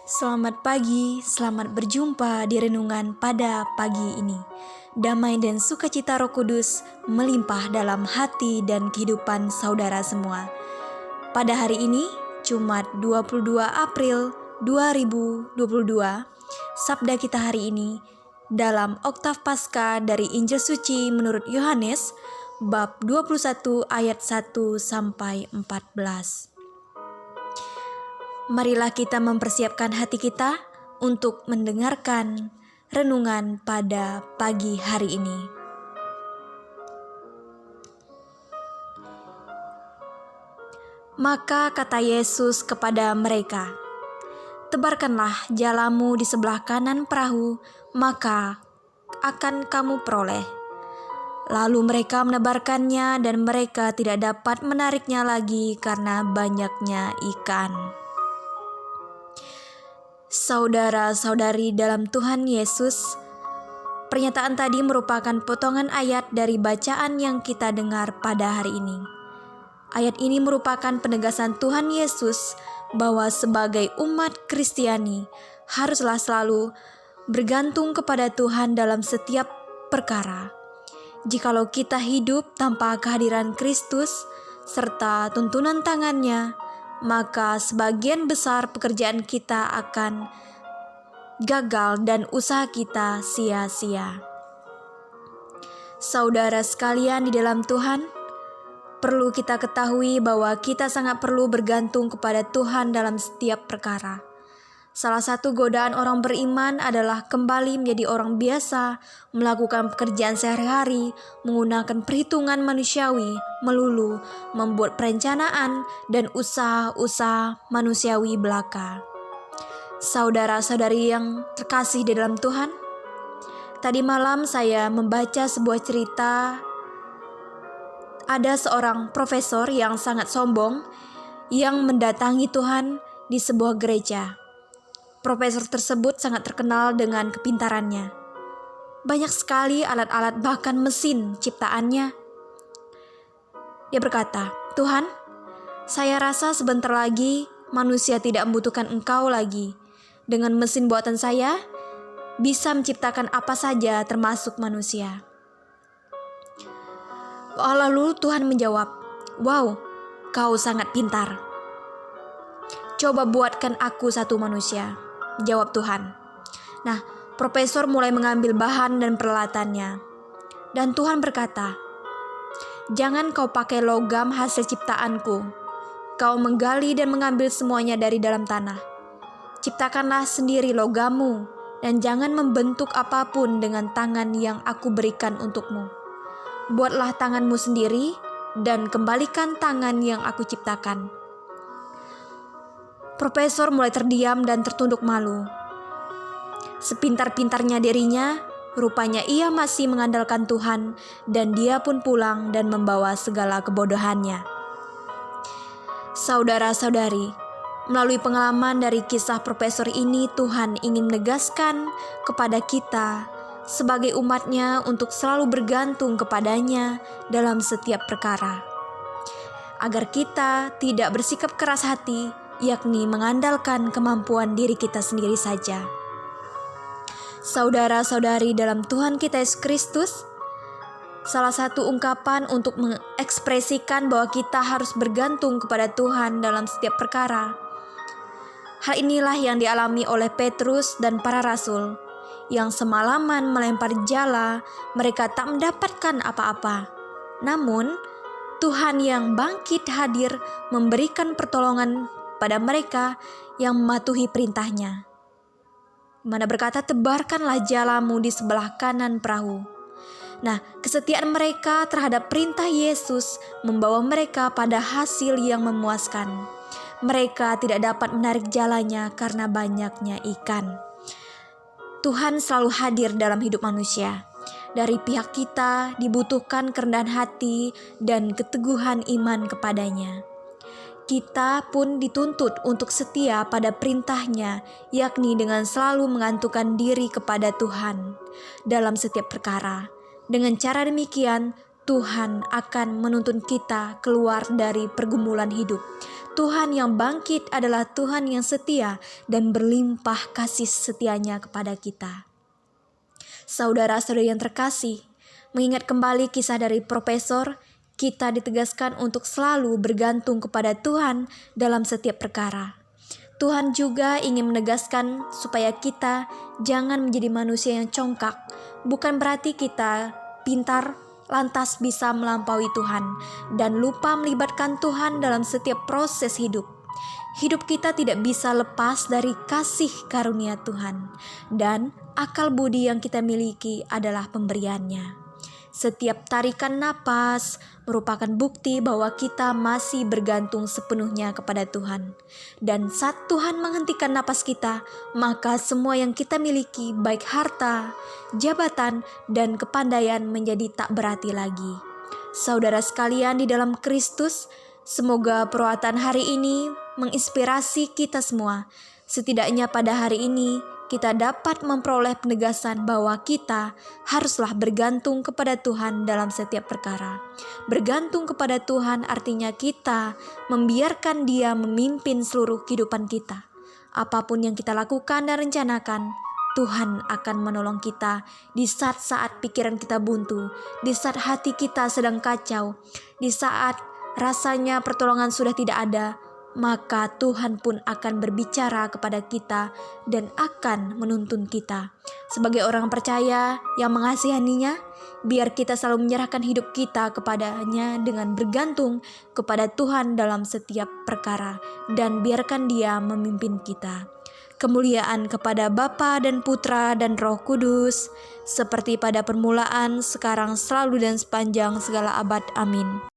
Selamat pagi, selamat berjumpa di renungan pada pagi ini. Damai dan sukacita Roh Kudus melimpah dalam hati dan kehidupan saudara semua. Pada hari ini, Jumat 22 April 2022, sabda kita hari ini dalam Oktav Paskah dari Injil Suci menurut Yohanes, bab 21 ayat 1 sampai 14. Marilah kita mempersiapkan hati kita untuk mendengarkan renungan pada pagi hari ini. Maka kata Yesus kepada mereka, "Tebarkanlah jalamu di sebelah kanan perahu, maka akan kamu peroleh." Lalu mereka menebarkannya dan mereka tidak dapat menariknya lagi karena banyaknya ikan. Saudara-saudari dalam Tuhan Yesus, pernyataan tadi merupakan potongan ayat dari bacaan yang kita dengar pada hari ini. Ayat ini merupakan penegasan Tuhan Yesus bahwa sebagai umat Kristiani haruslah selalu bergantung kepada Tuhan dalam setiap perkara. Jikalau kita hidup tanpa kehadiran Kristus serta tuntunan tangannya, maka sebagian besar pekerjaan kita akan gagal dan usaha kita sia-sia. Saudara sekalian di dalam Tuhan, perlu kita ketahui bahwa kita sangat perlu bergantung kepada Tuhan dalam setiap perkara. Salah satu godaan orang beriman adalah kembali menjadi orang biasa, melakukan pekerjaan sehari-hari, menggunakan perhitungan manusiawi, melulu membuat perencanaan dan usaha-usaha manusiawi belaka. Saudara-saudari yang terkasih di dalam Tuhan, tadi malam saya membaca sebuah cerita. Ada seorang profesor yang sangat sombong yang mendatangi Tuhan di sebuah gereja. Profesor tersebut sangat terkenal dengan kepintarannya. Banyak sekali alat-alat bahkan mesin ciptaannya. Dia berkata, "Tuhan, saya rasa sebentar lagi manusia tidak membutuhkan Engkau lagi. Dengan mesin buatan saya, bisa menciptakan apa saja termasuk manusia." Lalu Tuhan menjawab, "Wow, kau sangat pintar. Coba buatkan aku satu manusia," jawab Tuhan. Nah, profesor mulai mengambil bahan dan peralatannya. Dan Tuhan berkata, "Jangan kau pakai logam hasil ciptaanku. Kau menggali dan mengambil semuanya dari dalam tanah. Ciptakanlah sendiri logammu dan jangan membentuk apapun dengan tangan yang aku berikan untukmu. Buatlah tanganmu sendiri dan kembalikan tangan yang aku ciptakan." Profesor mulai terdiam dan tertunduk malu. Sepintar-pintarnya dirinya, rupanya ia masih mengandalkan Tuhan dan dia pun pulang dan membawa segala kebodohannya. Saudara-saudari, melalui pengalaman dari kisah profesor ini, Tuhan ingin menegaskan kepada kita sebagai umatnya untuk selalu bergantung kepadanya dalam setiap perkara. Agar kita tidak bersikap keras hati, yakni mengandalkan kemampuan diri kita sendiri saja. Saudara-saudari dalam Tuhan kita Yesus Kristus, salah satu ungkapan untuk mengekspresikan bahwa kita harus bergantung kepada Tuhan dalam setiap perkara. Hal inilah yang dialami oleh Petrus dan para rasul, yang semalaman melempar jala, mereka tak mendapatkan apa-apa. Namun, Tuhan yang bangkit hadir memberikan pertolongan pada mereka yang mematuhi perintahnya. Mana berkata, "Tebarkanlah jalamu di sebelah kanan perahu." Nah, kesetiaan mereka terhadap perintah Yesus membawa mereka pada hasil yang memuaskan. Mereka tidak dapat menarik jalannya karena banyaknya ikan. Tuhan selalu hadir dalam hidup manusia. Dari pihak kita dibutuhkan kerendahan hati dan keteguhan iman kepadanya. Kita pun dituntut untuk setia pada perintahnya, yakni dengan selalu mengantungkan diri kepada Tuhan dalam setiap perkara. Dengan cara demikian, Tuhan akan menuntun kita keluar dari pergumulan hidup. Tuhan yang bangkit adalah Tuhan yang setia dan berlimpah kasih setianya kepada kita. Saudara-saudari yang terkasih, mengingat kembali kisah dari profesor, kita ditegaskan untuk selalu bergantung kepada Tuhan dalam setiap perkara. Tuhan juga ingin menegaskan supaya kita jangan menjadi manusia yang congkak. Bukan berarti kita pintar lantas bisa melampaui Tuhan dan lupa melibatkan Tuhan dalam setiap proses hidup. Hidup kita tidak bisa lepas dari kasih karunia Tuhan, dan akal budi yang kita miliki adalah pemberiannya. Setiap tarikan napas merupakan bukti bahwa kita masih bergantung sepenuhnya kepada Tuhan. Dan saat Tuhan menghentikan napas kita, maka semua yang kita miliki, baik harta, jabatan, dan kepandaian menjadi tak berarti lagi. Saudara sekalian di dalam Kristus, semoga perawatan hari ini menginspirasi kita semua. Setidaknya pada hari ini, kita dapat memperoleh penegasan bahwa kita haruslah bergantung kepada Tuhan dalam setiap perkara. Bergantung kepada Tuhan artinya kita membiarkan Dia memimpin seluruh kehidupan kita. Apapun yang kita lakukan dan rencanakan, Tuhan akan menolong kita di saat-saat pikiran kita buntu, di saat hati kita sedang kacau, di saat rasanya pertolongan sudah tidak ada. Maka Tuhan pun akan berbicara kepada kita dan akan menuntun kita. Sebagai orang percaya yang mengasihaninya, biar kita selalu menyerahkan hidup kita kepadanya dengan bergantung kepada Tuhan dalam setiap perkara, dan biarkan Dia memimpin kita. Kemuliaan kepada Bapa dan Putra dan Roh Kudus, seperti pada permulaan, sekarang, selalu, dan sepanjang segala abad. Amin.